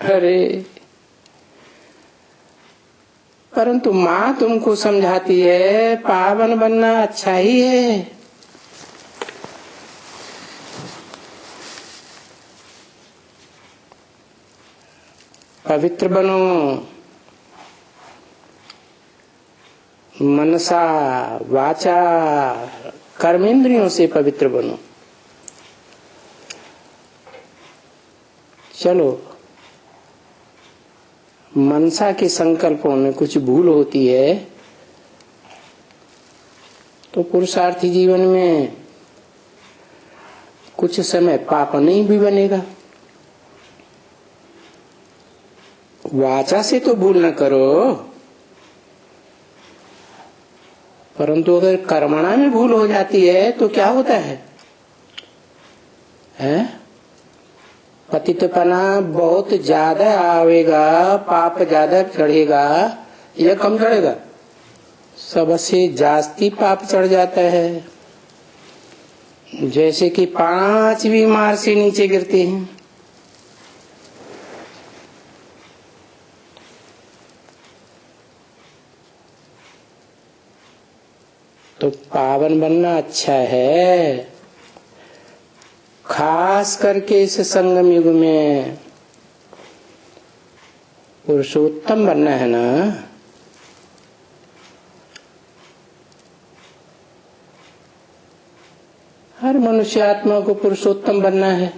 अरे परंतु माँ तुमको समझाती है पावन बनना अच्छा ही है। पवित्र बनो, मनसा वाचा कर्मेंद्रियों से पवित्र बनो। चलो मनसा के संकल्पों में कुछ भूल होती है तो पुरुषार्थी जीवन में कुछ समय पाप नहीं भी बनेगा। वाचा से तो भूल न करो, परंतु अगर कर्मणा में भूल हो जाती है तो क्या होता है, पतितपना बहुत ज्यादा आवेगा, पाप ज्यादा चढ़ेगा या कम चढ़ेगा? सबसे जास्ती पाप चढ़ जाता है। जैसे कि 5 भी मार से नीचे गिरते हैं। तो पावन बनना अच्छा है, खास करके इस संगम युग में पुरुषोत्तम बनना है ना। हर मनुष्य आत्मा को पुरुषोत्तम बनना है।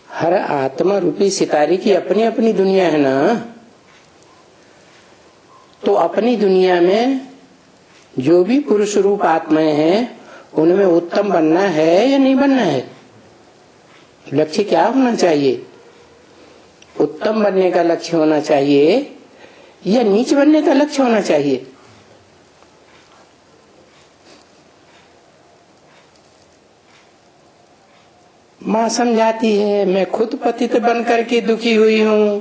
हर आत्मा रूपी सितारे की अपनी अपनी दुनिया है ना। तो अपनी दुनिया में जो भी पुरुष रूप आत्माएं हैं उनमें उत्तम बनना है या नहीं बनना है? लक्ष्य क्या होना चाहिए? उत्तम बनने का लक्ष्य होना चाहिए या नीच बनने का लक्ष्य होना चाहिए? माँ समझाती है मैं खुद पतित बन करके दुखी हुई हूं,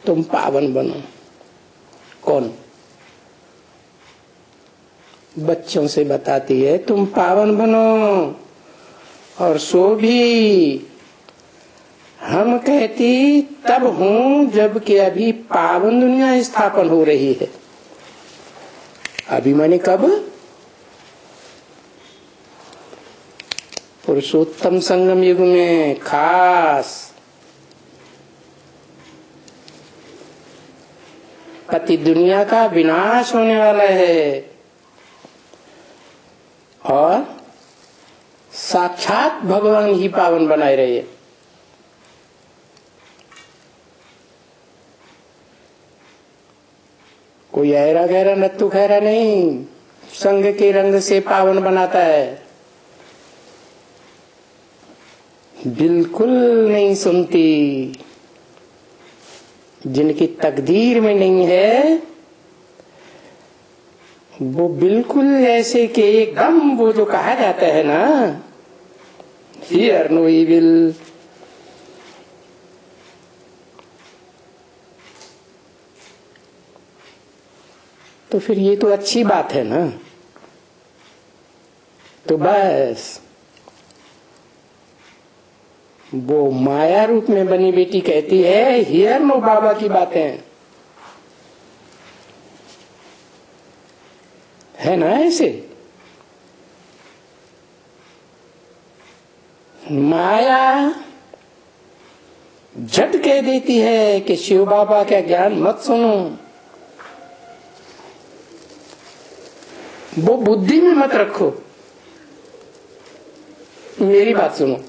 तुम पावन बनो। कौन? बच्चों से बताती है तुम पावन बनो। और सो भी हम कहती तब हूं जबकि अभी पावन दुनिया स्थापन हो रही है। अभी माने कब? पुरुषोत्तम संगम युग में खास पति दुनिया का विनाश होने वाला है और साक्षात भगवान ही पावन बनाए रहे। कोई ऐरा गहरा नत्थु खैरा नहीं संग के रंग से पावन बनाता है। बिल्कुल नहीं सुनती। जिनकी तकदीर में नहीं है वो बिल्कुल ऐसे कि एकदम वो जो कहा जाता है ना, हियर नो इविल। तो फिर ये तो अच्छी बात है ना। तो बस वो माया रूप में बनी बेटी कहती है हियर नो बाबा की बातें है ना। ऐसे माया झट कह देती है कि शिव बाबा का ज्ञान मत सुनो, वो बुद्धि में मत रखो, मेरी बात सुनो।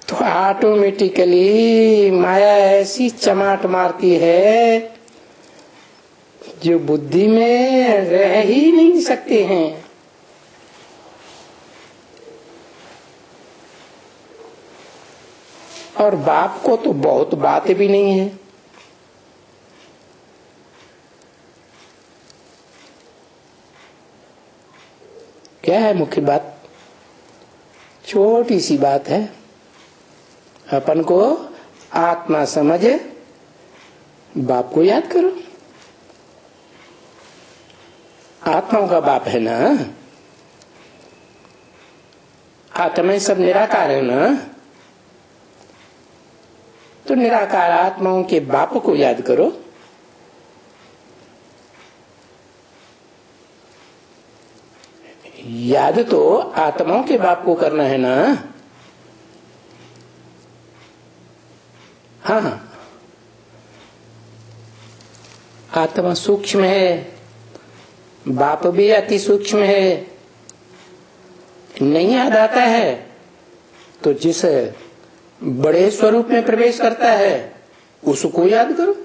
तो ऑटोमेटिकली माया ऐसी चमाट मारती है जो बुद्धि में रह ही नहीं सकते हैं। और बाप को तो बहुत बात भी नहीं है। क्या है मुख्य बात? छोटी सी बात है, अपन को आत्मा समझ बाप को याद करो। आत्माओं का बाप है ना। आत्मा सब निराकार है ना, तो निराकार आत्माओं के बाप को याद करो। याद तो आत्माओं के बाप को करना है ना। हाँ, आत्मा सूक्ष्म है, बाप भी अति सूक्ष्म है। नहीं याद आता है तो जिस बड़े स्वरूप में प्रवेश करता है उसको याद करो।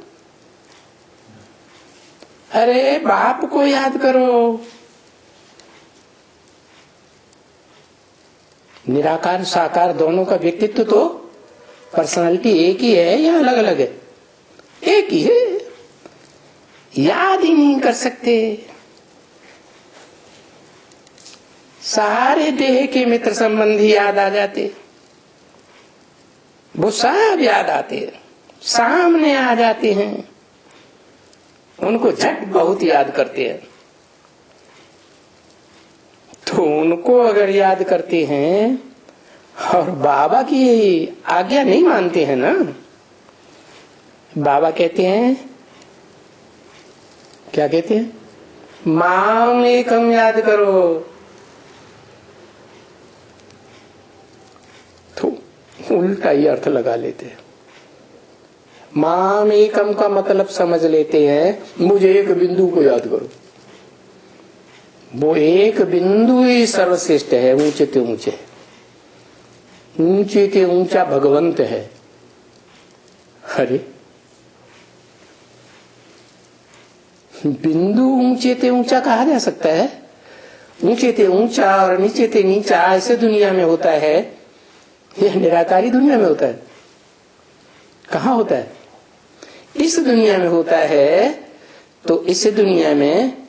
अरे बाप को याद करो। निराकार साकार दोनों का व्यक्तित्व तो पर्सनालिटी एक ही है या अलग अलग है? एक ही है। याद ही नहीं कर सकते। सारे देह के मित्र संबंधी याद आ जाते, वो सब याद आते, सामने आ जाते हैं, उनको झट बहुत याद करते हैं। तो उनको अगर याद करते हैं और बाबा की आज्ञा नहीं मानते हैं ना, बाबा कहते हैं, क्या कहते हैं? माम एकम याद करो। तो उल्टा ही अर्थ लगा लेते हैं। माम एकम का मतलब समझ लेते हैं मुझे एक बिंदु को याद करो। वो एक बिंदु ही सर्वश्रेष्ठ है, ऊंचे ते ऊंचे, ऊंचे ते ऊंचा भगवंत है। अरे बिंदु ऊंचे ते ऊंचा कहा जा सकता है? ऊंचे ते ऊंचा और नीचे ते नीचा ऐसे दुनिया में होता है, यह निराकारी दुनिया में होता है? कहाँ होता है? इस दुनिया में होता है। तो इस दुनिया में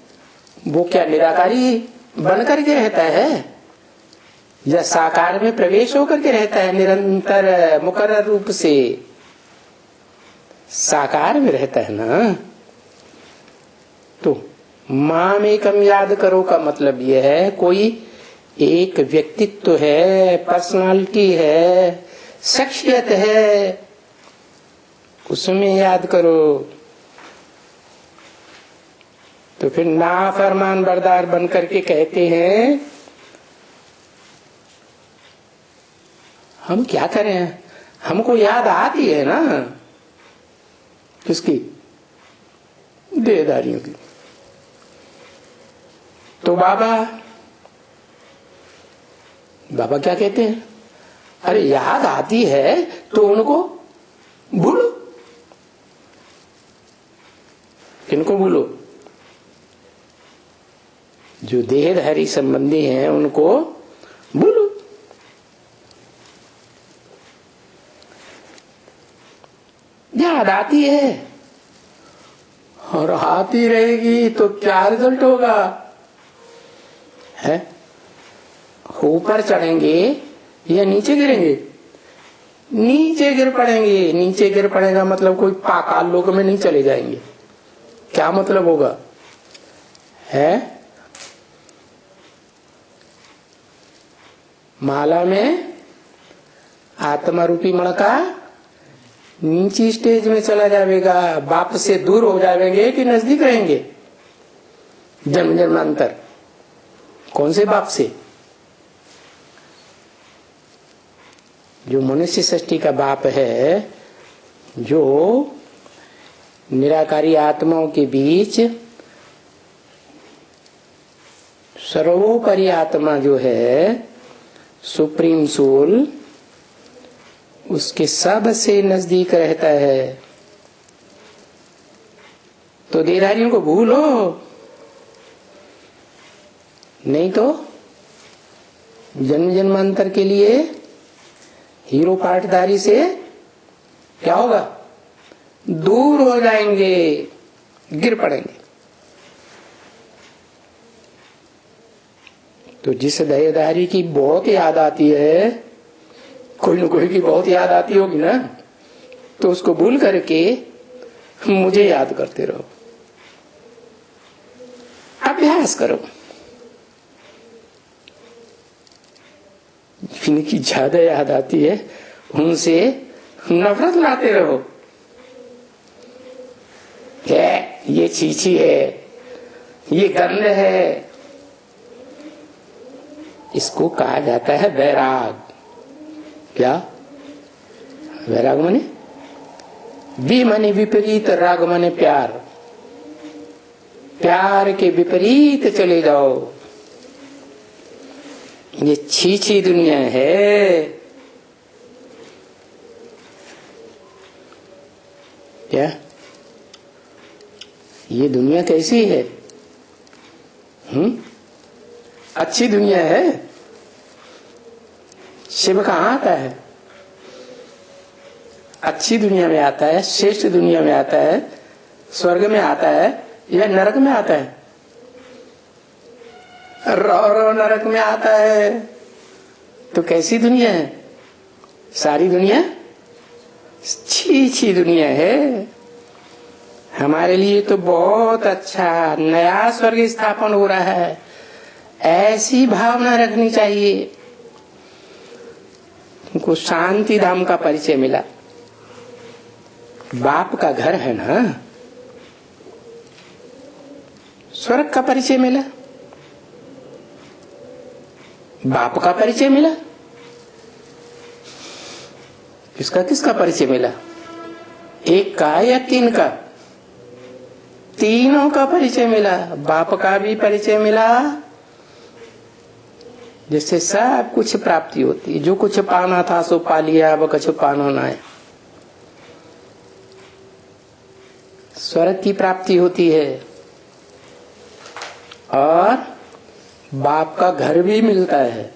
वो क्या निराकारी बन करके रहता है या साकार में प्रवेश होकर के रहता है? निरंतर मुकर्रर रूप से साकार में रहता है ना। तो माम एकम याद करो का मतलब यह है कोई एक व्यक्तित्व है, पर्सनालिटी है, शख्सियत है, उसमें याद करो। तो फिर नाफरमान बरदार बन करके कहते हैं हम क्या करें, हमको याद आती है ना। किसकी? देहधारियों की। तो बाबा क्या कहते हैं? अरे याद आती है तो उनको भूलो। किनको भूलो? जो देहधारी संबंधी हैं उनको भूलो। याद आती है और आती रहेगी तो क्या रिजल्ट होगा? है ऊपर चढ़ेंगे या नीचे गिरेंगे? नीचे गिर पड़ेंगे। नीचे गिर पड़ेगा मतलब कोई पाताल लोक में नहीं चले जाएंगे। क्या मतलब होगा? है माला में आत्मा रूपी मणका नीची स्टेज में चला जाएगा। बाप से दूर हो जाएंगे कि नजदीक रहेंगे? जन्म जन्मांतर। कौन से बाप से? जो मनुष्य सृष्टि का बाप है, जो निराकारी आत्माओं के बीच सर्वोपरि आत्मा जो है, सुप्रीम सोल, उसके सबसे नजदीक रहता है। तो देहधारियों को भूलो, नहीं तो जन्म जन्मांतर के लिए हीरो पाठधारी से क्या होगा? दूर हो जाएंगे, गिर पड़ेंगे। तो जिस देहधारी की बहुत याद आती है, कोई न कोई की बहुत याद आती होगी ना, तो उसको भूल करके मुझे याद करते रहो। अभ्यास करो। जिनकी ज्यादा याद आती है उनसे नफरत लाते रहो। ये चीची है, ये गंध है। इसको कहा जाता है वैराग। क्या? वैराग माने बी माने विपरीत, राग माने प्यार। प्यार के विपरीत चले जाओ। ये छीछी दुनिया है। क्या? ये दुनिया कैसी है? अच्छी दुनिया है। शिव कहाँ आता है? अच्छी दुनिया में आता है, श्रेष्ठ दुनिया में आता है, स्वर्ग में आता है या नरक में आता है? रो नरक में आता है। तो कैसी दुनिया है? सारी दुनिया छी दुनिया है। हमारे लिए तो बहुत अच्छा नया स्वर्ग स्थापन हो रहा है, ऐसी भावना रखनी चाहिए। तुमको शांति धाम का परिचय मिला, बाप का घर है ना। स्वर्ग का परिचय मिला, बाप का परिचय मिला। किसका परिचय मिला? एक का या तीन का? तीनों का परिचय मिला। बाप का भी परिचय मिला, जिससे सब कुछ प्राप्ति होती है। जो कुछ पाना था सो पा लिया, अब कुछ पाना ना है। स्वर्ग की प्राप्ति होती है और बाप का घर भी मिलता है।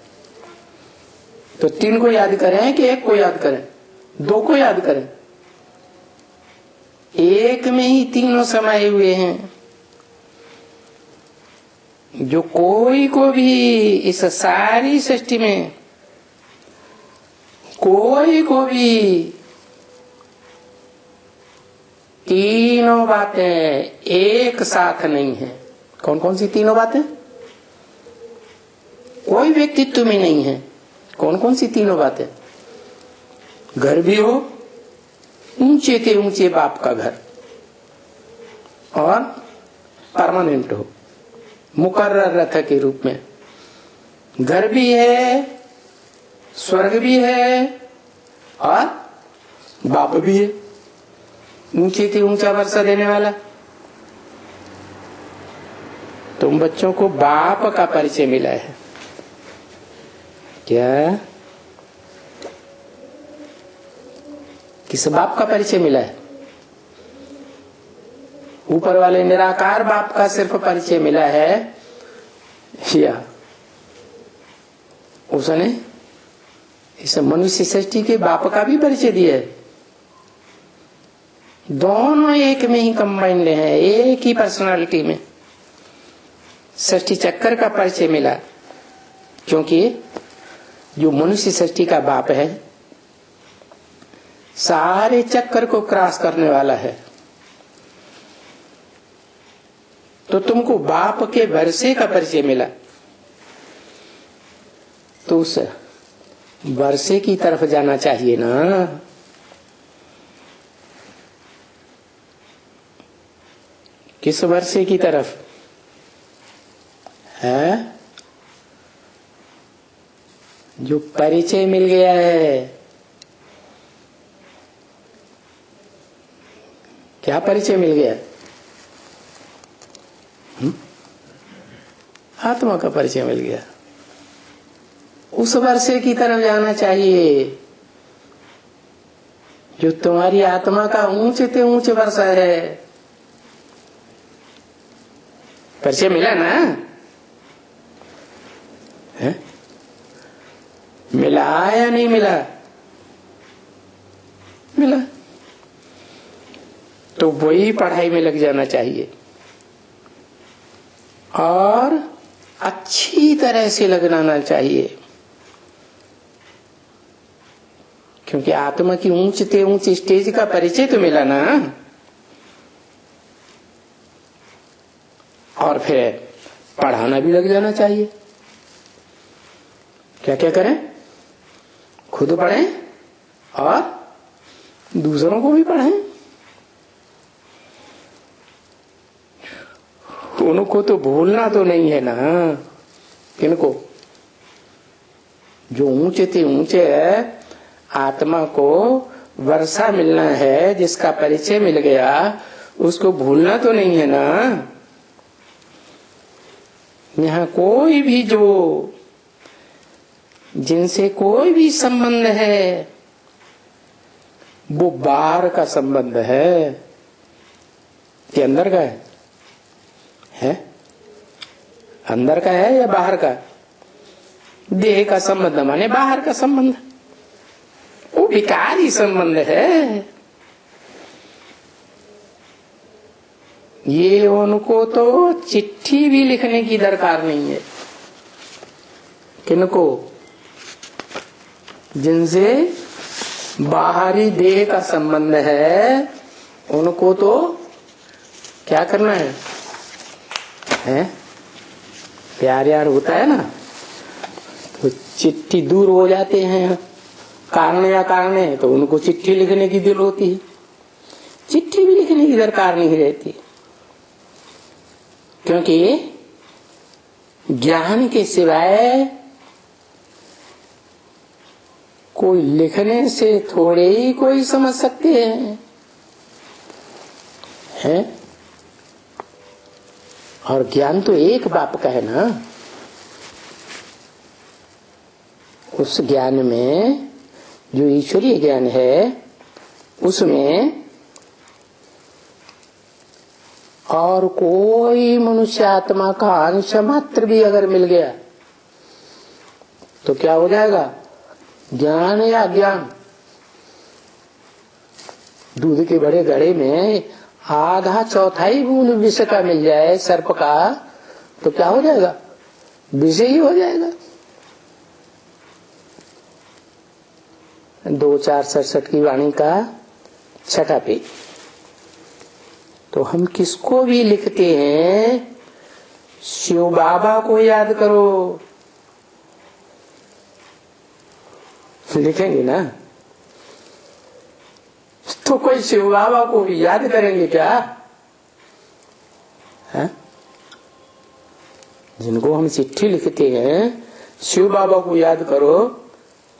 तो तीन को याद करें कि एक को याद करें, दो को याद करें? एक में ही तीनों समाये हुए हैं। जो कोई को भी इस सारी सृष्टि में कोई को भी तीनों बातें एक साथ नहीं है। कौन कौन सी तीनों बातें? कोई व्यक्तित्व में नहीं है। कौन कौन सी तीनों बातें? घर भी हो, ऊंचे के ऊंचे बाप का घर, और परमानेंट हो, मुकर्रर रथ के रूप में। घर भी है, स्वर्ग भी है और बाप भी है, ऊंचे से ऊंचा वर्षा देने वाला। तुम बच्चों को बाप का परिचय मिला है क्या? किस बाप का परिचय मिला है? ऊपर वाले निराकार बाप का सिर्फ परिचय मिला है या उसने इस मनुष्य सृष्टि के बाप का भी परिचय दिया है? दोनों एक में ही कंबाइंड हैं, एक ही पर्सनालिटी में सृष्टि चक्कर का परिचय मिला। क्योंकि जो मनुष्य सृष्टि का बाप है सारे चक्कर को क्रॉस करने वाला है। तो तुमको बाप के वर्षे का परिचय मिला, तो उस वर्षे की तरफ जाना चाहिए ना। किस वर्षे की तरफ है? जो परिचय मिल गया है। क्या परिचय मिल गया? आत्मा का परिचय मिल गया। उस वर्षे की तरफ जाना चाहिए जो तुम्हारी आत्मा का ऊंचे से ऊंचे वर्षा है। परिचय मिला ना? है? मिला या नहीं मिला? मिला। तो वही पढ़ाई में लग जाना चाहिए और अच्छी तरह से लगना चाहिए। क्योंकि आत्मा की ऊंच से ऊंच स्टेज का परिचय तो मिला ना। और फिर पढ़ाना भी लग जाना चाहिए। क्या क्या करें? खुद पढ़ें और दूसरों को भी पढ़ें। उनको तो भूलना तो नहीं है ना। किनको? जो ऊंचे थे ऊंचे आत्मा को वर्षा मिलना है, जिसका परिचय मिल गया, उसको भूलना तो नहीं है ना। यहाँ कोई भी जो जिनसे कोई भी संबंध है वो बाहर का संबंध है कि अंदर का है? अंदर का है या बाहर का? देह का संबंध माने बाहर का संबंध, वो विकारी संबंध है। ये उनको तो चिट्ठी भी लिखने की दरकार नहीं है। किनको? जिनसे बाहरी देह का संबंध है, उनको तो क्या करना है? प्यार यार होता है ना, तो चिट्ठी दूर हो जाते हैं कारण या कारण है, तो उनको चिट्ठी लिखने की दिल होती है। चिट्ठी भी लिखने की दरकार नहीं रहती, क्योंकि ज्ञान के सिवाय कोई लिखने से थोड़े ही कोई समझ सकते हैं? और ज्ञान तो एक बाप का है ना। उस ज्ञान में जो ईश्वरीय ज्ञान है, उसमें और कोई मनुष्य आत्मा का अंश मात्र भी अगर मिल गया तो क्या हो जाएगा? ज्ञान या अज्ञान। दूध के बड़े घड़े में आधा चौथाई बूंद विष का मिल जाए, सर्प का, तो क्या हो जाएगा? विष ही हो जाएगा। 2467 की वाणी का 6ठा पेज। तो हम किसको भी लिखते हैं, शिव बाबा को याद करो, लिखेंगे ना। तो कोई शिव बाबा को भी याद करेंगे क्या? है? जिनको हम चिट्ठी लिखते हैं, शिव बाबा को याद करो,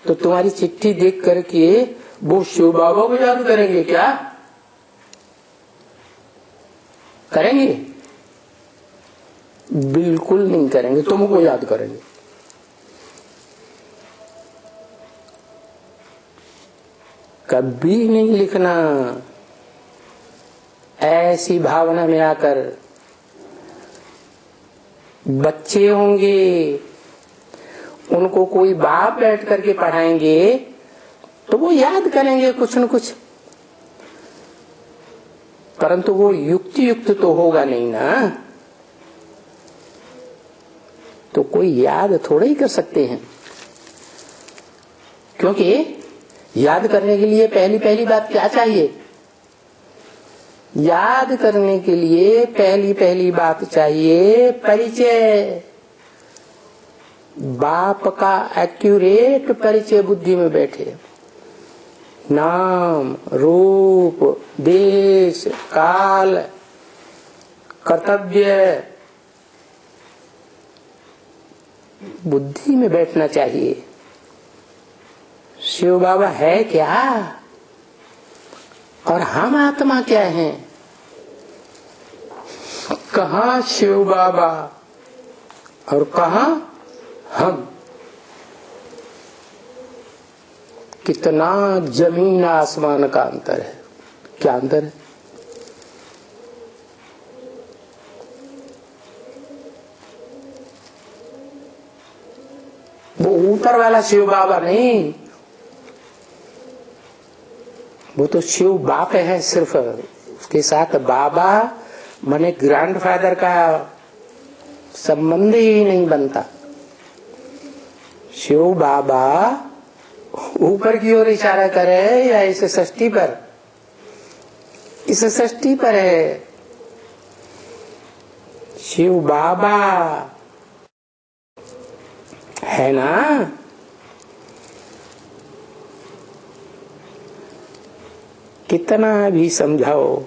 तो तुम्हारी चिट्ठी देख करके वो शिव बाबा को याद करेंगे क्या? करेंगे? बिल्कुल नहीं करेंगे, तुमको याद करेंगे। कभी नहीं लिखना ऐसी भावना में आकर। बच्चे होंगे, उनको कोई बाप बैठ करके पढ़ाएंगे तो वो याद करेंगे कुछ न कुछ, परंतु वो युक्ति युक्त तो होगा नहीं ना। तो कोई याद थोड़ा ही कर सकते हैं, क्योंकि याद करने के लिए पहली बात क्या चाहिए? याद करने के लिए पहली बात चाहिए परिचय। बाप का एक्यूरेट परिचय बुद्धि में बैठे। नाम, रूप, देश, काल, कर्तव्य बुद्धि में बैठना चाहिए। शिव बाबा है क्या और हम आत्मा क्या हैं? कहाँ शिव बाबा और कहाँ हम? कितना जमीन आसमान का अंतर है। क्या अंतर है? वो ऊपर वाला शिव बाबा नहीं, वो तो शिव बाप है सिर्फ। उसके साथ बाबा माने ग्रैंडफादर का संबंध ही नहीं बनता। शिव बाबा ऊपर की ओर इशारा करे या इस षष्ठी पर? इस षष्ठी पर है शिव बाबा, है ना। कितना भी समझाओ,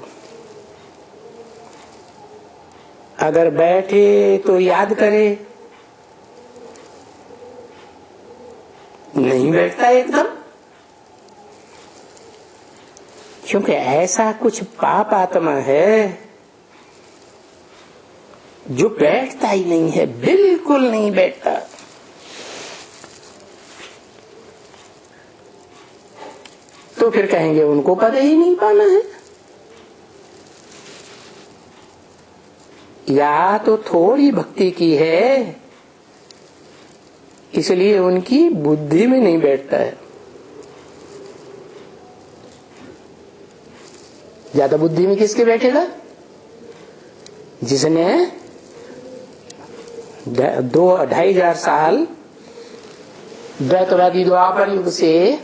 अगर बैठे तो याद करे, नहीं बैठता एकदम। क्योंकि ऐसा कुछ पाप आत्मा है जो बैठता ही नहीं है, बिल्कुल नहीं बैठता। तो फिर कहेंगे उनको पद ही नहीं पाना है। या तो थोड़ी भक्ति की है इसलिए उनकी बुद्धि में नहीं बैठता है। ज्यादा बुद्धि में किसके बैठेगा? जिसने 2-2,500 साल द्वैतवादी द्वापर युग से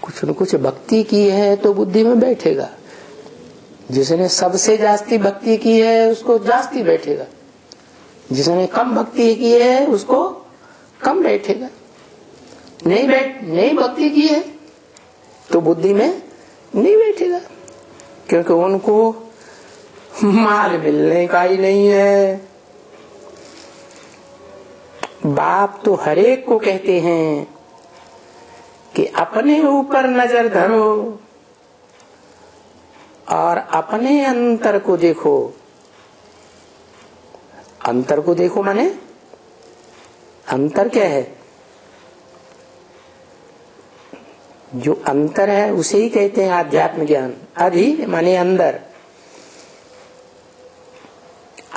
कुछ न कुछ भक्ति की है तो बुद्धि में बैठेगा। जिसने सबसे जास्ती भक्ति की है उसको जास्ती बैठेगा, जिसने कम भक्ति की है उसको कम बैठेगा। नहीं भक्ति की है तो बुद्धि में नहीं बैठेगा, क्योंकि उनको माल मिलने का ही नहीं है। बाप तो हरेक को कहते हैं कि अपने ऊपर नजर धरो और अपने अंतर को देखो। अंतर को देखो माने अंतर क्या है? जो अंतर है उसे ही कहते हैं आध्यात्म ज्ञान। अधि माने अंदर,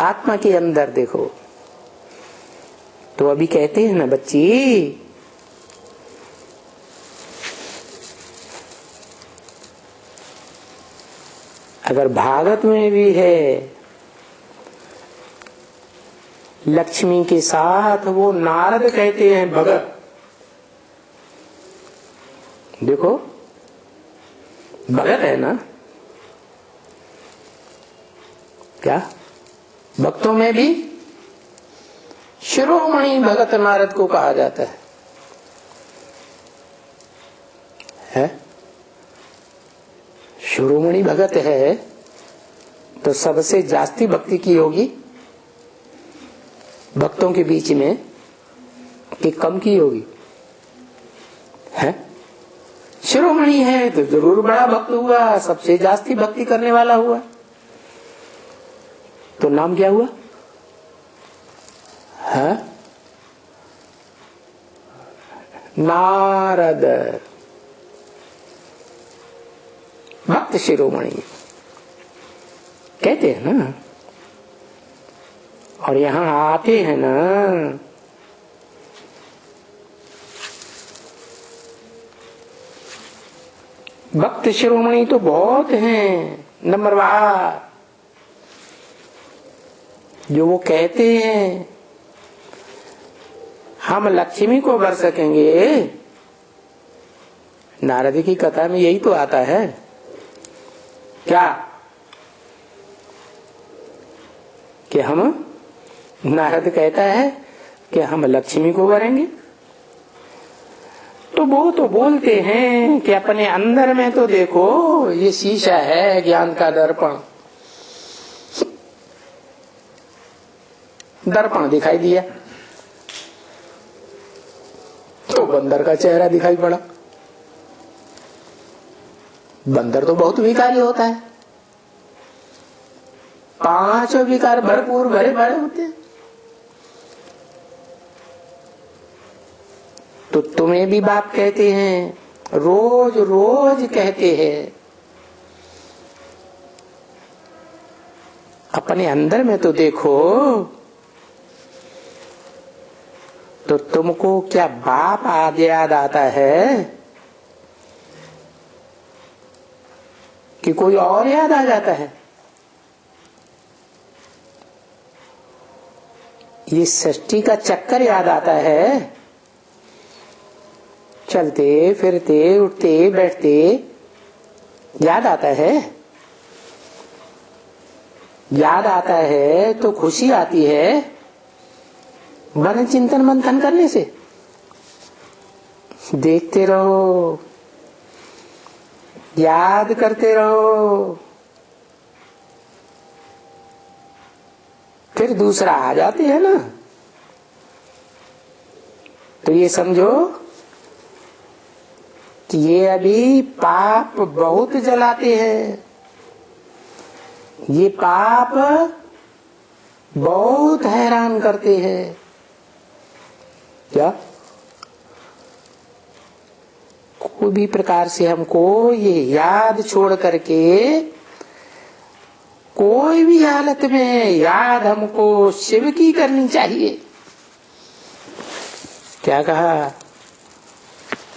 आत्मा के अंदर देखो। तो अभी कहते हैं ना बच्ची, अगर भागवत में भी है लक्ष्मी के साथ वो नारद कहते हैं भगत। देखो भगत है ना, क्या भक्तों में भी शिरोमणि भगत नारद को कहा जाता है? शिरोमणि भगत है तो सबसे जास्ती भक्ति की होगी भक्तों के बीच में कि कम की होगी? है शिरोमणि है तो जरूर बड़ा भक्त हुआ, सबसे जास्ती भक्ति करने वाला हुआ। तो नाम क्या हुआ? है नारद, भक्त शिरोमणि कहते हैं ना। और यहां आते हैं ना भक्त शिरोमणि तो बहुत हैं नंबरवार, जो वो कहते हैं हम लक्ष्मी को वर सकेंगे। नारद की कथा में यही तो आता है क्या कि हम, नारद कहता है कि हम लक्ष्मी को वरेंगे। तो वो तो बोलते हैं कि अपने अंदर में तो देखो, ये शीशा है ज्ञान का दर्पण। दर्पण दिखाई दिया तो बंदर का चेहरा दिखाई पड़ा। बंदर तो बहुत विकारी होता है, 5 विकार भरपूर भरे भरे होते हैं। तो तुम्हें भी बाप कहते हैं, रोज रोज कहते हैं, अपने अंदर में तो देखो। तो तुमको क्या बाप आदि याद आता है कि कोई और याद आ जाता है? ये सृष्टि का चक्कर याद आता है? चलते फिरते उठते बैठते याद आता है? याद आता है तो खुशी आती है मन चिंतन मंथन करने से। देखते रहो याद करते रहो, फिर दूसरा आ जाते हैं ना। तो ये समझो कि ये अभी पाप बहुत जलाते हैं, ये पाप बहुत हैरान करते हैं। क्या कोई भी प्रकार से हमको ये याद छोड़ करके, कोई भी हालत में याद हमको शिव की करनी चाहिए। क्या कहा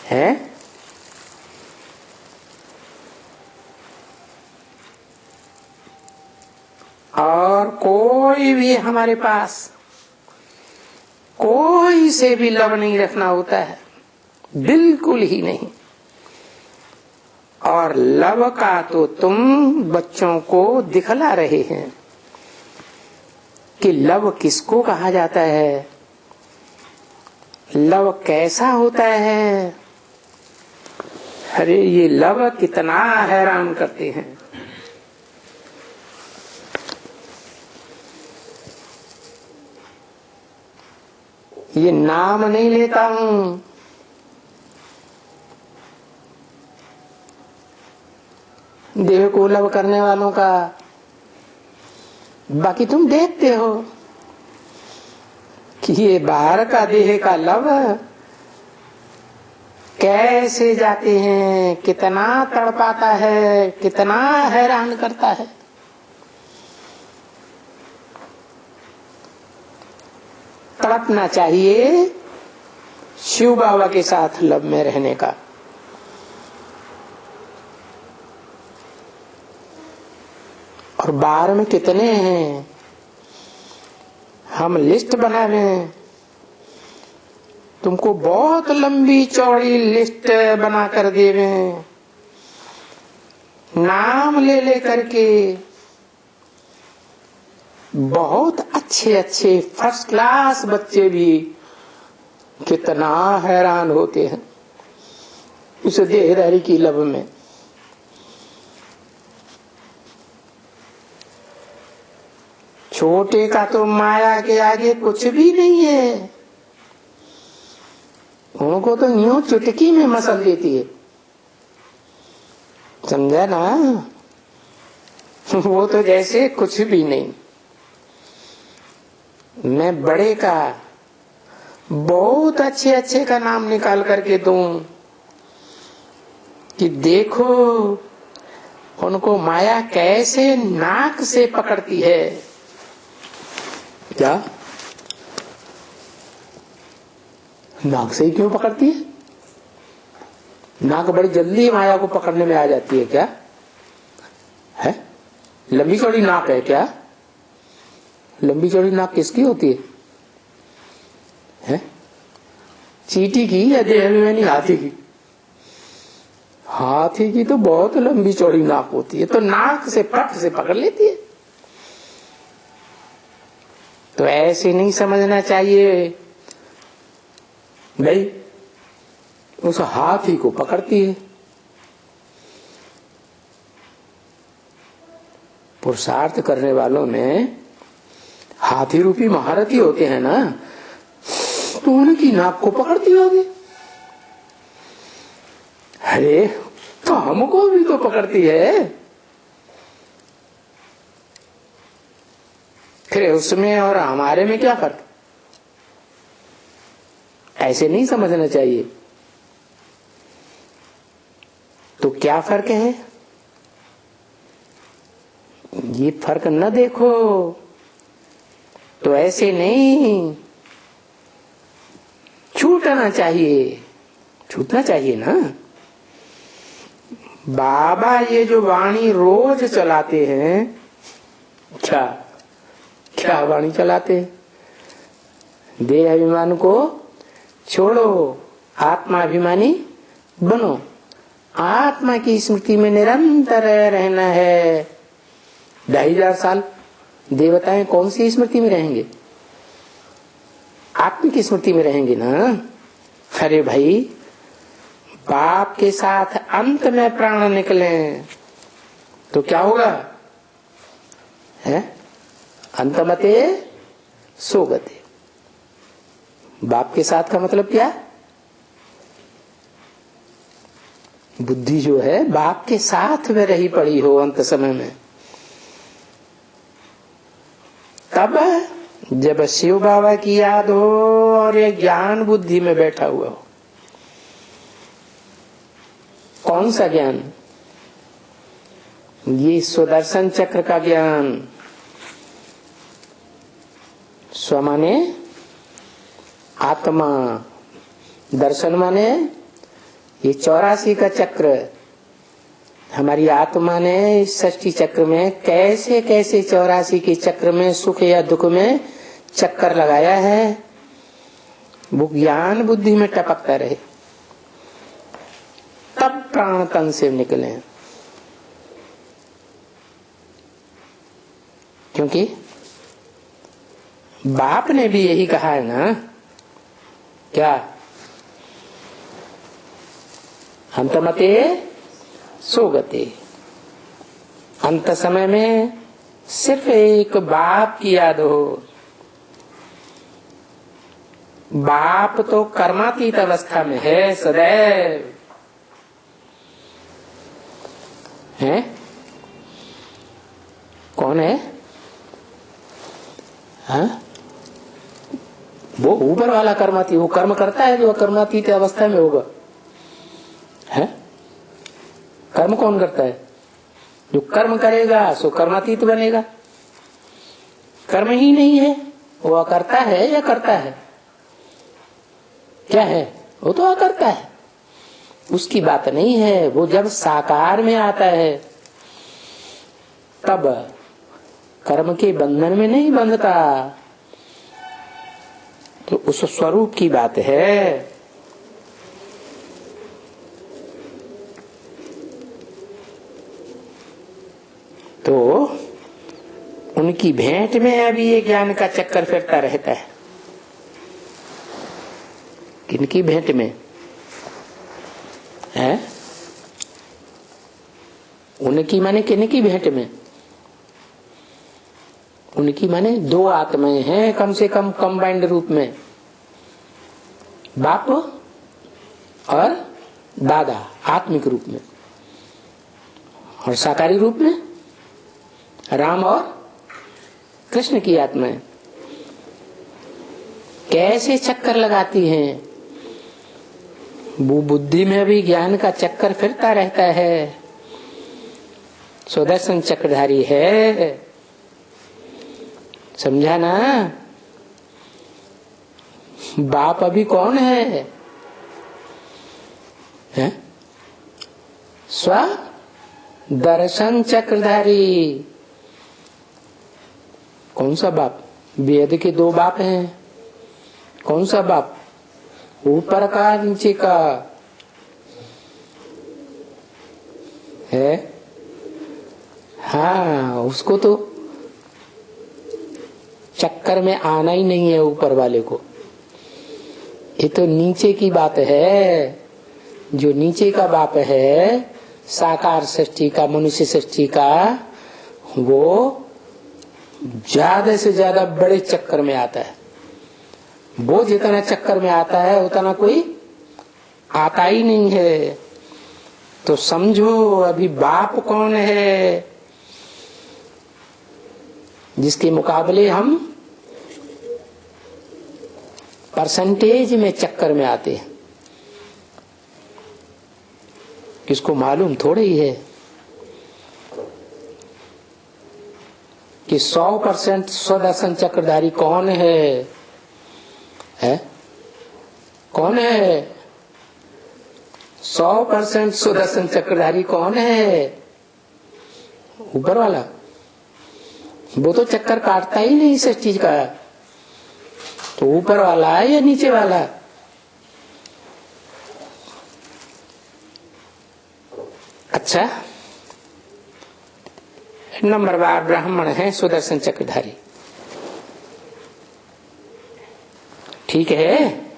है? और कोई भी हमारे पास कोई से भी लव नहीं रखना होता है, बिल्कुल ही नहीं। और लव का तो तुम बच्चों को दिखला रहे हैं कि लव किसको कहा जाता है, लव कैसा होता है। अरे ये लव कितना हैरान करते हैं। ये नाम नहीं लेता हूं, देह को लव करने वालों का, बाकी तुम देखते हो कि ये बाहर का देह का लव कैसे जाते हैं, कितना तड़पाता है, कितना हैरान करता है। तड़पना चाहिए शिव बाबा के साथ लव में रहने का। और बाहर में कितने हैं, हम लिस्ट बना रहे हैं, तुमको बहुत लंबी चौड़ी लिस्ट बना कर दे रहे हैं, नाम ले ले करके। बहुत अच्छे अच्छे फर्स्ट क्लास बच्चे भी कितना हैरान होते हैं उस देहधारी की लव में। छोटे का तो माया के आगे कुछ भी नहीं है, उनको तो यूं चुटकी में मसल देती है, समझा ना। वो तो जैसे कुछ भी नहीं। मैं बड़े का बहुत अच्छे अच्छे का नाम निकाल करके दूं कि देखो उनको माया कैसे नाक से पकड़ती है। क्या नाक से ही क्यों पकड़ती है? नाक बड़ी जल्दी माया को पकड़ने में आ जाती है। क्या है? लंबी चौड़ी नाक है क्या? लंबी चौड़ी नाक किसकी होती है? चींटी की या देहाभिमानी हाथी की? हाथी की तो बहुत लंबी चौड़ी नाक होती है, तो नाक से पट से पकड़ लेती है। तो ऐसे नहीं समझना चाहिए भाई, उस हाथी को पकड़ती है। पुरुषार्थ करने वालों में हाथी रूपी महारथी होते हैं ना, तो उनकी नाक को पकड़ती होगी। अरे तो हमको भी तो पकड़ती है। फिर उसमें और हमारे में क्या फर्क? ऐसे नहीं समझना चाहिए। तो क्या फर्क है? ये फर्क न देखो तो ऐसे नहीं, छूटना चाहिए, छूटना चाहिए ना। बाबा ये जो वाणी रोज चलाते हैं, क्या क्या वाणी चलाते हैं? देह अभिमान को छोड़ो, आत्माभिमानी बनो, आत्मा की स्मृति में निरंतर रहना है। 2500 साल देवताएं कौन सी स्मृति में रहेंगे? आत्मा की स्मृति में रहेंगे ना। अरे भाई बाप के साथ अंत में प्राण निकले तो क्या होगा? है अंतमते सोगते। बाप के साथ का मतलब क्या? बुद्धि जो है बाप के साथ में रही पड़ी हो अंत समय में, तब जब शिव बाबा की याद हो और ये ज्ञान बुद्धि में बैठा हुआ हो। कौन सा ज्ञान? ये सुदर्शन चक्र का ज्ञान। स्व माने आत्मा, दर्शन माने ये 84 का चक्र। हमारी आत्मा ने इस सृष्टि चक्र में कैसे कैसे 84 के चक्र में सुख या दुख में चक्कर लगाया है, वो ज्ञान बुद्धि में टपकता रहे, तब प्राण तन से निकले। क्योंकि बाप ने भी यही कहा है ना, क्या? अंतमते सोगते। अंत समय में सिर्फ एक बाप की याद हो। बाप तो कर्मातीत अवस्था में है सदैव, है? कौन है? हाँ? वो ऊपर वाला कर्मातीत, वो कर्म करता है जो कर्मातीत अवस्था में होगा। है? कर्म कौन करता है? जो कर्म करेगा सो कर्मातीत बनेगा। कर्म ही नहीं है, वो अकर्ता है या करता है? क्या है? वो तो अकर्ता है, उसकी बात नहीं है। वो जब साकार में आता है तब कर्म के बंधन में नहीं बंधता, तो उस स्वरूप की बात है। तो उनकी भेंट में अभी ये ज्ञान का चक्कर फिरता रहता है। किनकी भेंट में है? उनकी माने किनकी भेंट में? उनकी माने दो आत्माएं हैं कम से कम कंबाइंड रूप में, बाप और दादा आत्मिक रूप में, और साकारी रूप में राम और कृष्ण की आत्माएं। कैसे चक्कर लगाती हैं? वो बुद्धि में भी ज्ञान का चक्कर फिरता रहता है। सुदर्शन चक्रधारी है, समझा ना? बाप अभी कौन है? स्व दर्शन चक्रधारी। कौन सा बाप? वेद के दो बाप हैं। कौन सा बाप? ऊपर का नीचे का है। हाँ, उसको तो चक्कर में आना ही नहीं है ऊपर वाले को। ये तो नीचे की बात है। जो नीचे का बाप है साकार सृष्टि का, मनुष्य सृष्टि का, वो ज्यादा से ज्यादा बड़े चक्कर में आता है। वो जितना चक्कर में आता है उतना कोई आता ही नहीं है। तो समझो अभी बाप कौन है जिसके मुकाबले हम परसेंटेज में चक्कर में आते हैं। किसको मालूम थोड़े ही है कि 100% स्वदर्शन चक्रधारी कौन है? कौन है? 100% सुदर्शन चक्रधारी कौन है? ऊपर वाला। वो तो चक्कर काटता ही नहीं इस चीज का। तो ऊपर वाला है या नीचे वाला? अच्छा, नंबरवार ब्राह्मण है सुदर्शन चक्रधारी, ठीक है?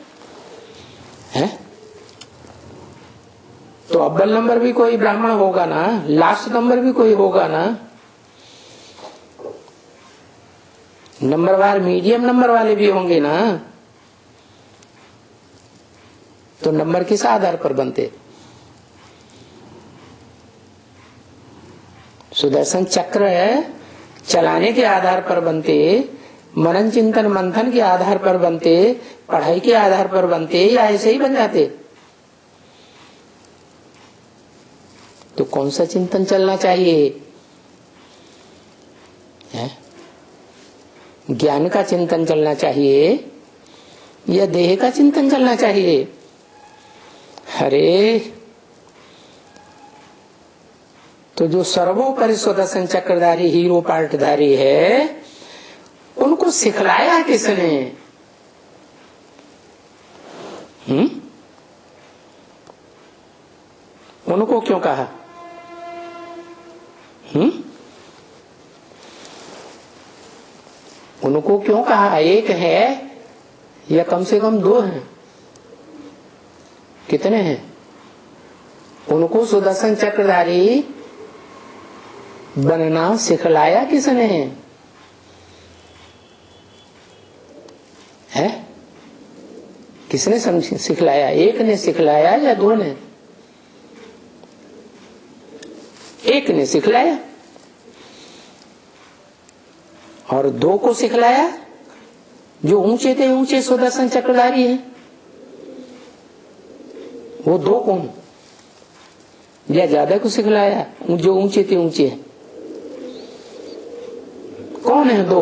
तो अव्वल नंबर भी कोई ब्राह्मण होगा ना, लास्ट नंबर भी कोई होगा ना, नंबरवार मीडियम नंबर वाले भी होंगे ना। तो नंबर किस आधार पर बनते? सुदर्शन चक्र चलाने के आधार पर बनते, मनन चिंतन मंथन के आधार पर बनते, पढ़ाई के आधार पर बनते, या ऐसे ही बन जाते? तो कौन सा चिंतन चलना चाहिए? ज्ञान का चिंतन चलना चाहिए या देह का चिंतन चलना चाहिए? अरे तो जो सर्वोपरि सुदर्शन चक्रधारी हीरो पार्टधारी है, उनको सिखलाया किसने? उनको क्यों कहा? उनको क्यों कहा? एक है या कम से कम दो हैं? कितने हैं? उनको सुदर्शन चक्रधारी बनना सिखलाया किसने है? किसने सिखलाया? एक ने सिखलाया या दो ने? एक ने सिखलाया और दो को सिखलाया जो ऊंचे थे ऊंचे सुदर्शन चक्रधारी हैं। वो दो कौन? या ज्यादा को सिखलाया जो ऊंचे थे ऊंचे हैं? कौन है दो?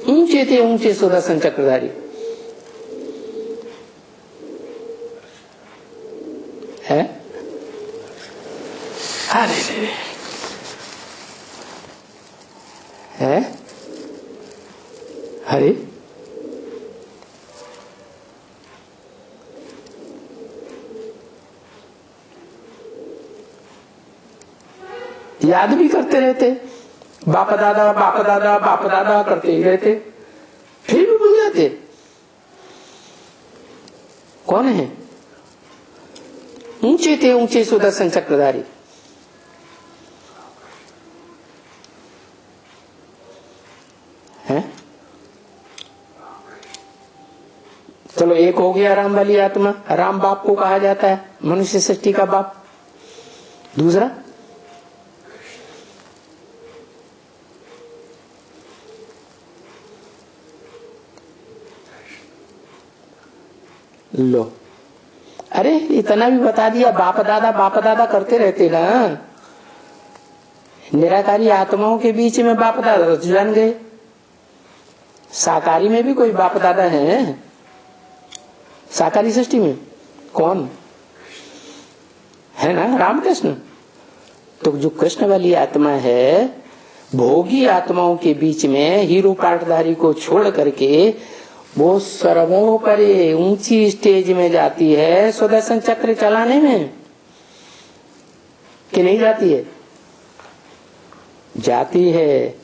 ऊंचे थे ऊंचे सुदर्शन चक्रधारी है। अरे है, अरे याद भी करते रहते, बाप दादा बाप दादा बाप दादा करते ही रहते, फिर भी भूल जाते। कौन है? ऊंचे थे ऊंचे सुदर्शन चक्रधारी है। चलो एक हो गया राम वाली आत्मा, राम बाप को कहा जाता है, मनुष्य सृष्टि का बाप। दूसरा लो, अरे इतना भी बता दिया, बाप दादा करते रहते ना। निराकारी आत्माओं के बीच में बाप दादा तो जान गए। साकारी में भी कोई बाप दादा है? साकारी सृष्टि में कौन है? ना रामकृष्ण। तो जो कृष्ण वाली आत्मा है, भोगी आत्माओं के बीच में हीरो पार्टधारी को छोड़ करके वो सर्वोपरि ऊंची स्टेज में जाती है सुदर्शन चक्र चलाने में, कि नहीं जाती है? जाती है,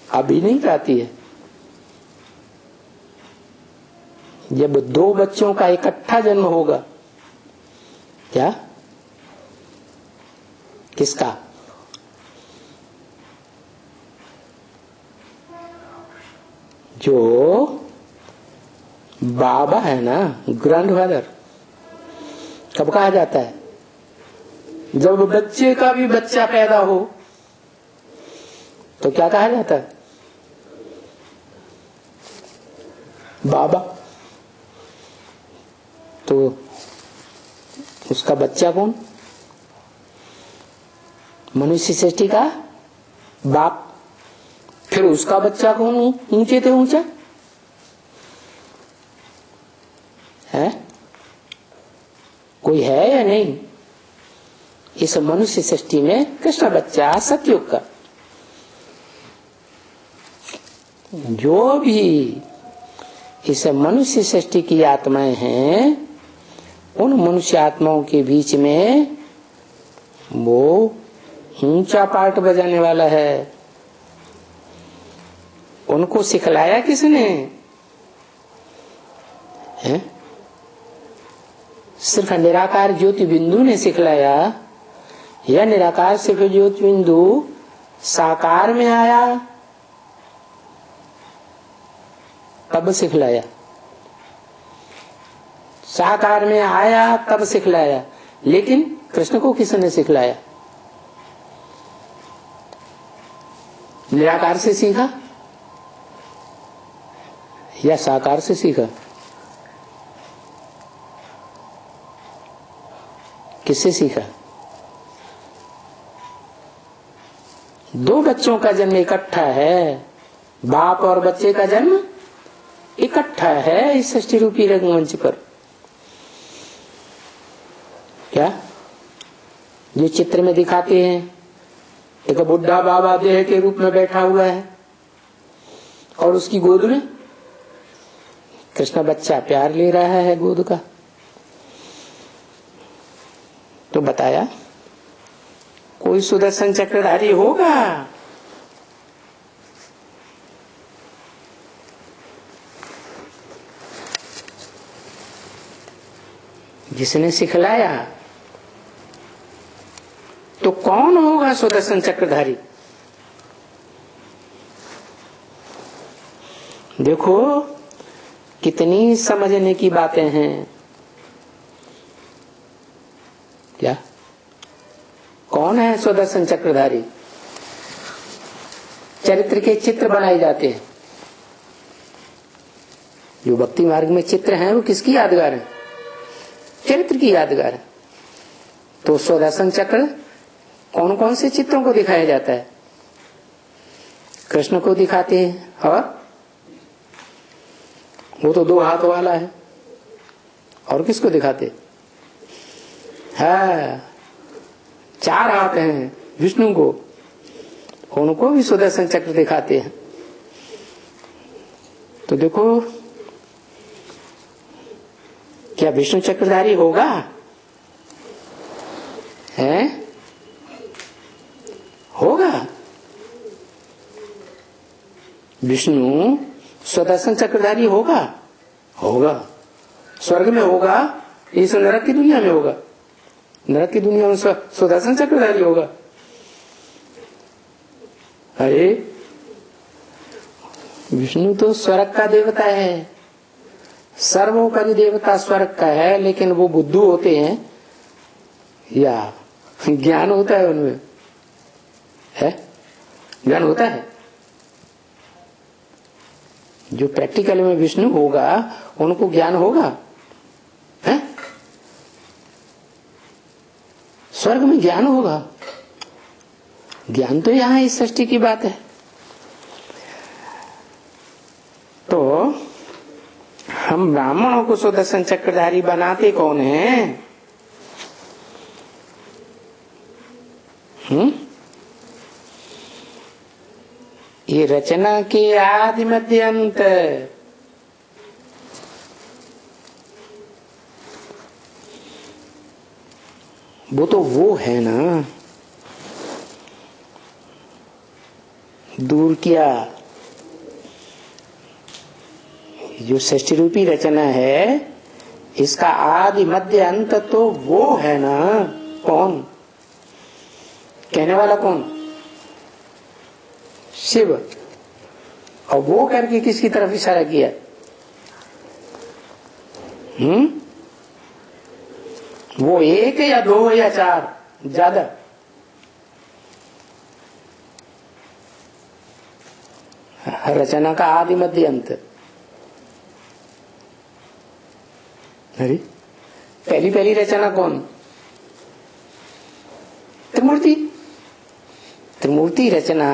अभी नहीं जाती है। जब दो बच्चों का इकट्ठा जन्म होगा, क्या किसका? जो बाबा है ना, ग्रैंडफादर, कब कहा जाता है? जब बच्चे का भी बच्चा पैदा हो तो क्या कहा जाता है? बाबा। तो उसका बच्चा कौन? मनुष्य सृष्टि का बाप। फिर उसका बच्चा कौन? ऊंचे थे ऊंचा है? कोई है या नहीं? इस मनुष्य सृष्टि में कृष्ण बच्चा सतयुग का। जो भी इस मनुष्य सृष्टि की आत्माएं हैं, उन मनुष्य आत्माओं के बीच में वो ऊंचा पार्ट बजाने वाला है। उनको सिखलाया किसने है? सिर्फ निराकार ज्योति बिंदु ने सिखलाया या निराकार से फिर ज्योति बिंदु साकार में आया तब सिखलाया, साकार में आया तब सिखलाया, लेकिन कृष्ण को किसने सिखलाया? निराकार से सीखा या साकार से सीखा? किससे सीखा? दो बच्चों का जन्म इकट्ठा है, बाप और बच्चे का जन्म इकट्ठा है इस सृष्टि रूपी रंगमंच पर। क्या जो चित्र में दिखाते हैं, एक बुढ़ा बाबा देह के रूप में बैठा हुआ है और उसकी गोद में कृष्ण बच्चा प्यार ले रहा है गोद का। तो बताया कोई सुदर्शन चक्रधारी होगा जिसने सिखलाया? तो कौन होगा सुदर्शन चक्रधारी? देखो कितनी समझने की बातें हैं। क्या कौन है सुदर्शन चक्रधारी? चरित्र के चित्र बनाए जाते हैं। जो भक्ति मार्ग में चित्र हैं वो किसकी यादगार है? चरित्र की यादगार है। तो सुदर्शन चक्र कौन कौन से चित्रों को दिखाया जाता है? कृष्ण को दिखाते हैं, और वो तो 2 हाथ वाला है। और किसको दिखाते? हाँ 4 हाथ हैं विष्णु को, उनको भी सुदर्शन चक्र दिखाते हैं। तो देखो क्या विष्णु चक्रधारी होगा? है होगा। विष्णु सुदर्शन चक्रधारी होगा? होगा। स्वर्ग में होगा, इस नरक की दुनिया में होगा? नरक की दुनिया में सुदर्शन चक्रधारी होगा। अरे विष्णु तो स्वर्ग का देवता है, सर्वोपरि देवता स्वर्ग का है, लेकिन वो बुद्धू होते हैं या ज्ञान होता है उनमें? है ज्ञान होता है। जो प्रैक्टिकल में विष्णु होगा उनको ज्ञान होगा, है? स्वर्ग में ज्ञान होगा? ज्ञान तो यहां इस सृष्टि की बात है। तो हम ब्राह्मणों को सुदर्शन चक्रधारी बनाते कौन है? ये रचना के आदि मध्य अंत, वो तो वो है ना। दूर किया जो सृष्टि रूपी रचना है, इसका आदि मध्य अंत तो वो है ना। कौन? कहने वाला कौन? शिव। और वो करके किसकी तरफ इशारा किया? वो 1 या 2 या 4? ज्यादा? रचना का आदि मध्य अंत। अरे पहली रचना कौन? त्रिमूर्ति रचना।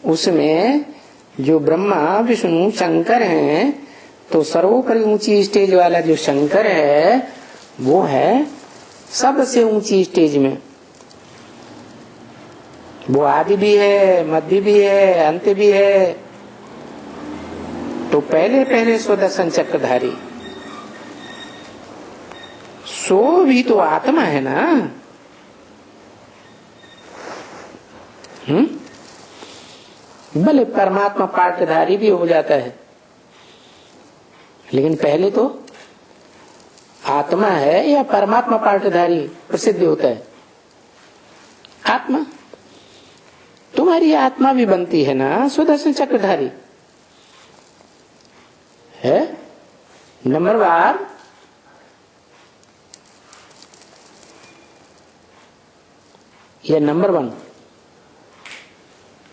उसमें जो ब्रह्मा विष्णु शंकर हैं, तो सर्वोपरि ऊंची स्टेज वाला जो शंकर है वो है सबसे ऊंची स्टेज में। वो आदि भी है, मध्य भी है, अंत भी है। तो पहले सुदर्शन चक्रधारी सो भी तो आत्मा है ना। भले परमात्मा पाठधारी भी हो जाता है, लेकिन पहले तो आत्मा है या परमात्मा पार्टधारी प्रसिद्ध होता है? आत्मा। तुम्हारी आत्मा भी बनती है ना सुदर्शन चक्रधारी है। नंबरवार या नंबर 1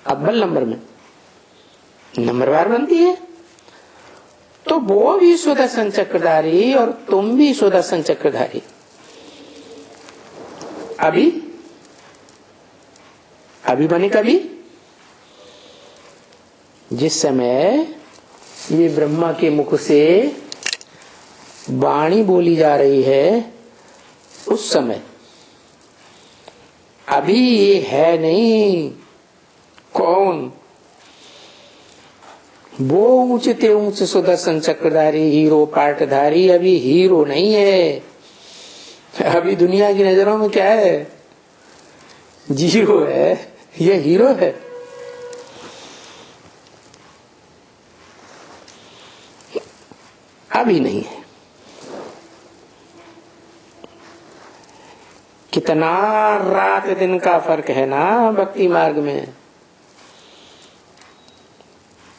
अव्वल नंबर में नंबरवार बनती है। तो वो भी सुदर्शन चक्रधारी और तुम भी सुदर्शन चक्रधारी। अभी बने कभी, जिस समय ये ब्रह्मा के मुख से वाणी बोली जा रही है उस समय। अभी ये है नहीं। कौन? वो ऊंचते ऊंच सुदर्शन चक्रधारी हीरो पार्टधारी अभी हीरो नहीं है। अभी दुनिया की नजरों में क्या है? जीरो है। ये हीरो है। अभी नहीं है। कितना रात दिन का फर्क है ना भक्ति मार्ग में।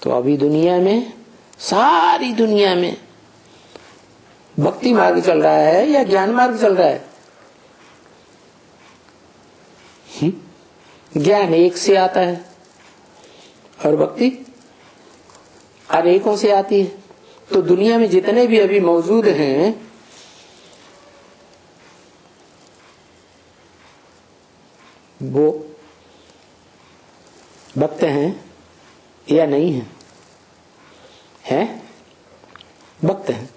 तो अभी दुनिया में, सारी दुनिया में भक्ति मार्ग चल रहा है या ज्ञान मार्ग चल रहा है? ज्ञान एक से आता है और भक्ति अनेकों से आती है। तो दुनिया में जितने भी अभी मौजूद हैं वो भक्त हैं या नहीं है? है? भक्त हैं।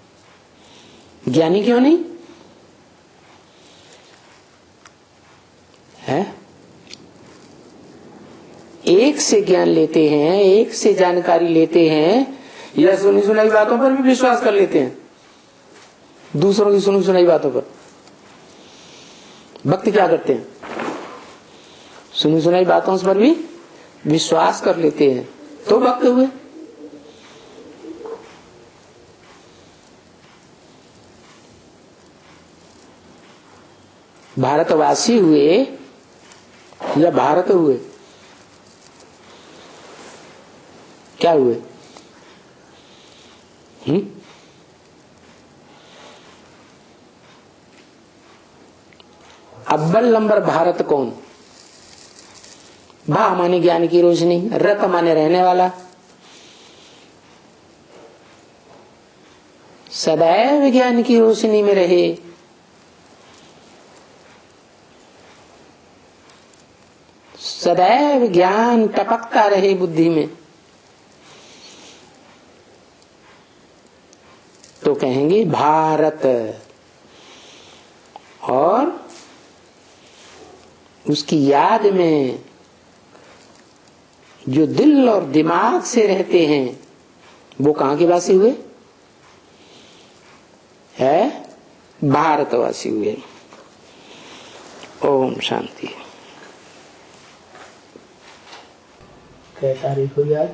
ज्ञानी क्यों नहीं है? एक से ज्ञान लेते हैं, एक से जानकारी लेते हैं या सुनी सुनाई बातों पर भी विश्वास कर लेते हैं, दूसरों की सुनी सुनाई बातों पर। भक्त क्या करते हैं? सुनी सुनाई बातों पर भी विश्वास कर लेते हैं, तो भक्त हुए। भारतवासी हुए या भारत हुए? क्या हुए? अव्वल नंबर भारत कौन? भा माने ज्ञान की रोशनी, रत माने रहने वाला। सदैव ज्ञान की रोशनी में रहे। सदैव ज्ञान टपकता रहे बुद्धि में, तो कहेंगे भारत। और उसकी याद में जो दिल और दिमाग से रहते हैं वो कहां के वासी हुए? है भारतवासी हुए। ओम शांति। क्या तारीख हुई आज?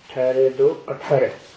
18/2/18।